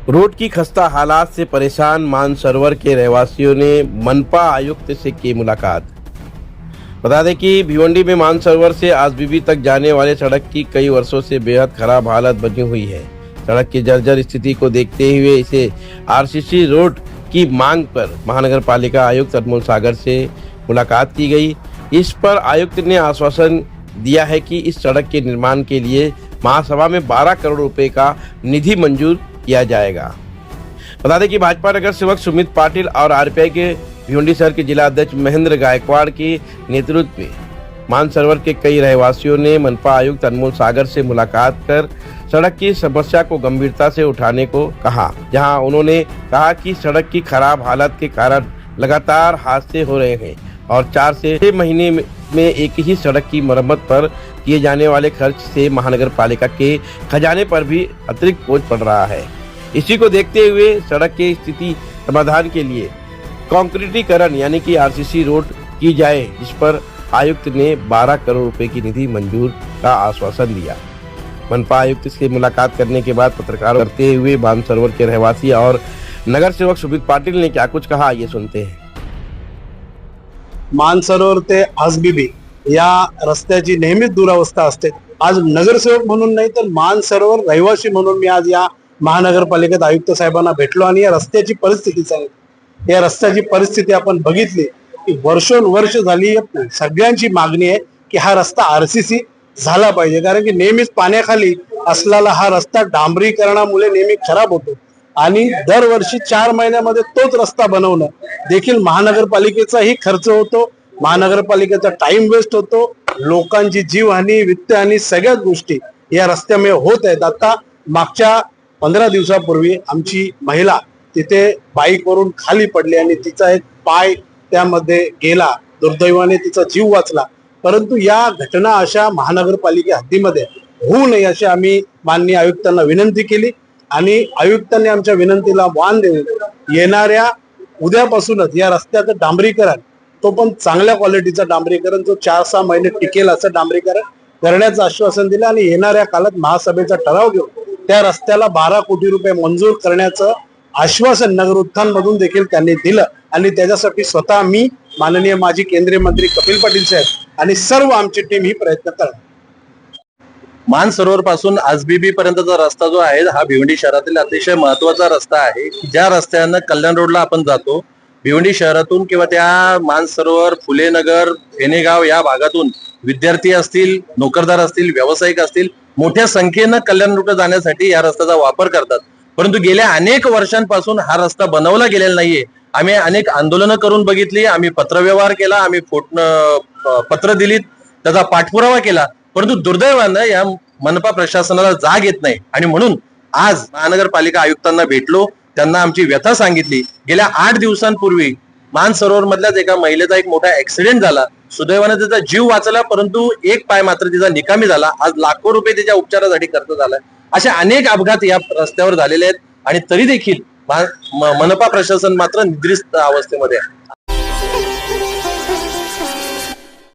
Road की खस्ता हालात से परेशान मानसरोवर के रहवासियों ने मनपा आयुक्त से की मुलाकात। बता दें कि भिवंडी में मानसरोवर से आसबीबी तक जाने वाले सड़क की कई वर्षों से बेहद खराब हालत बनी हुई है। सड़क की जर्जर स्थिति को देखते हुए इसे आरसीसी रोड की मांग पर महानगर पालिका आयुक्त अनमोल सागर से मुलाकात की गई। इस पर आयुक्त ने आश्वासन दिया है कि इस सड़क के निर्माण के लिए महासभा में 12 करोड़ रुपए का निधि मंजूर किया जाएगा। बता दें कि भाजपा नगर सेवक सुमित पाटिल और आरपीआई के भिवंडी शहर के जिला अध्यक्ष महेंद्र गायकवाड़ के नेतृत्व में मानसरोवर के कई रहवासियों ने मनपा आयुक्त अनमोल सागर से मुलाकात कर सड़क की समस्या को गंभीरता से उठाने को कहा, जहां उन्होंने कहा कि सड़क की खराब हालत के कारण लगातार हादसे हो रहे हैं और 4 से 6 महीने में एक ही सड़क की मरम्मत पर किए जाने वाले खर्च से महानगर पालिका के खजाने पर भी अतिरिक्त बोझ पड़ रहा है। इसी को देखते हुए सड़क की स्थिति समाधान के लिए कंक्रीटीकरण यानी कि आरसीसी रोड की जाए, जिस पर आयुक्त ने 12 करोड़ रुपए की निधि मंजूर का आश्वासन दिया। मनपा आयुक्त से मुलाकात करने के बाद पत्रकारों करते हुए मानसरोवर के रहवासी और नगर सेवक सुमित पाटिल ने क्या कुछ कहा, ये सुनते हैं। मानसरोवर ते आसबीबी या रस्त्याची नेहमीच दुरावस्था असते। आज नगरसेवक म्हणून नाही तर मानसरोवर रहिवासी म्हणून मी आज या महानगरपालिकेत आयुक्त साहेबांना भेटलो आणि या रस्त्याची परिस्थिती सांगितली। या रस्त्याची परिस्थिती आपण बघितली की वर्षोनवर्ष झाली सगळ्यांची मागणी आहे की हा रस्ता आरसीसी झाला पाहिजे, कारण की नेहमीच पाण्याखाली असलेला हा रस्ता डांबरीकरणामुळे नेहमी खराब होतो आणि दरवर्षी 4 महिन्यामध्ये तोच रस्ता बनवणं देखील महानगरपालिकेचाही खर्च होतो, महानगरपालिकेचा टाइम वेस्ट होतो, लोकांची जीवहानी वित्तहानी सगळ्याच गोष्टी या रस्त्यामुळे होत आहेत। आता मागच्या 15 दिवसापूर्वी आमची महिला तिथे बाईकवरून खाली पडली आणि तिचा एक पाय त्यामध्ये गेला, दुर्दैवाने तिचा जीव वाचला। परंतु या घटना अशा महानगरपालिके हद्दीमध्ये होऊ नये अशी आम्ही माननीय आयुक्तांना विनंती केली आणि आयुक्तांनी आमच्या विनंतीला मान देऊन येणाऱ्या उद्यापासूनच या रस्त्याचं डांबरीकरण, तो पण चांगल्या क्वालिटीचा डांबरीकरण जो 4-6 महिने टिकेल असं डांबरीकरण करण्याचं आश्वासन दिलं आणि येणाऱ्या काळात महासभेचा ठराव घेऊन त्या रस्त्याला 12 कोटी रुपये मंजूर करण्याचं आश्वासन नगर उत्थान मधून देखील त्यांनी दिलं आणि त्याच्यासाठी स्वतः मी, माननीय माजी केंद्रीय मंत्री कपिल पाटील साहेब आणि सर्व आमची टीम ही प्रयत्न करणार। मानसरोवर पासून आसबीबी पर्यंतचा रस्ता जो आहे हा भिवंडी शहरातील अतिशय महत्वाचा रस्ता आहे। ज्या रस्त्यानं कल्याण रोडला आपण जातो, भिवंडी शहरातून किंवा त्या मानसरोवर, फुलेनगर, फेनेगाव या भागातून विद्यार्थी असतील, नोकरदार असतील, व्यावसायिक असतील, मोठ्या संख्येनं कल्याण रोडला जाण्यासाठी या रस्त्याचा वापर करतात। परंतु गेल्या अनेक वर्षांपासून हा रस्ता बनवला गेलेला नाहीये। आम्ही अनेक आंदोलनं करून बघितली, आम्ही पत्रव्यवहार केला, आम्ही पत्र दिलीत, त्याचा पाठपुरावा केला, परंतु दुर्दैवानं या मनपा प्रशासनाला जाग येत नाही आणि म्हणून आज महानगरपालिका आयुक्तांना भेटलो, त्यांना आमची व्यथा सांगितली। गेल्या 8 दिवसांपूर्वी मानसरोवर मधल्याच एका महिलेचा एक मोठा ऍक्सिडेंट झाला, सुदैवाने त्याचा जीव वाचला, परंतु एक पाय मात्र तिचा निकामी झाला। आज लाखो रुपये त्याच्या उपचारासाठी खर्च झालाय। असे अनेक अपघात या रस्त्यावर झालेले आहेत आणि तरी देखील मनपा प्रशासन मात्र निद्रिस्त अवस्थेमध्ये आहे।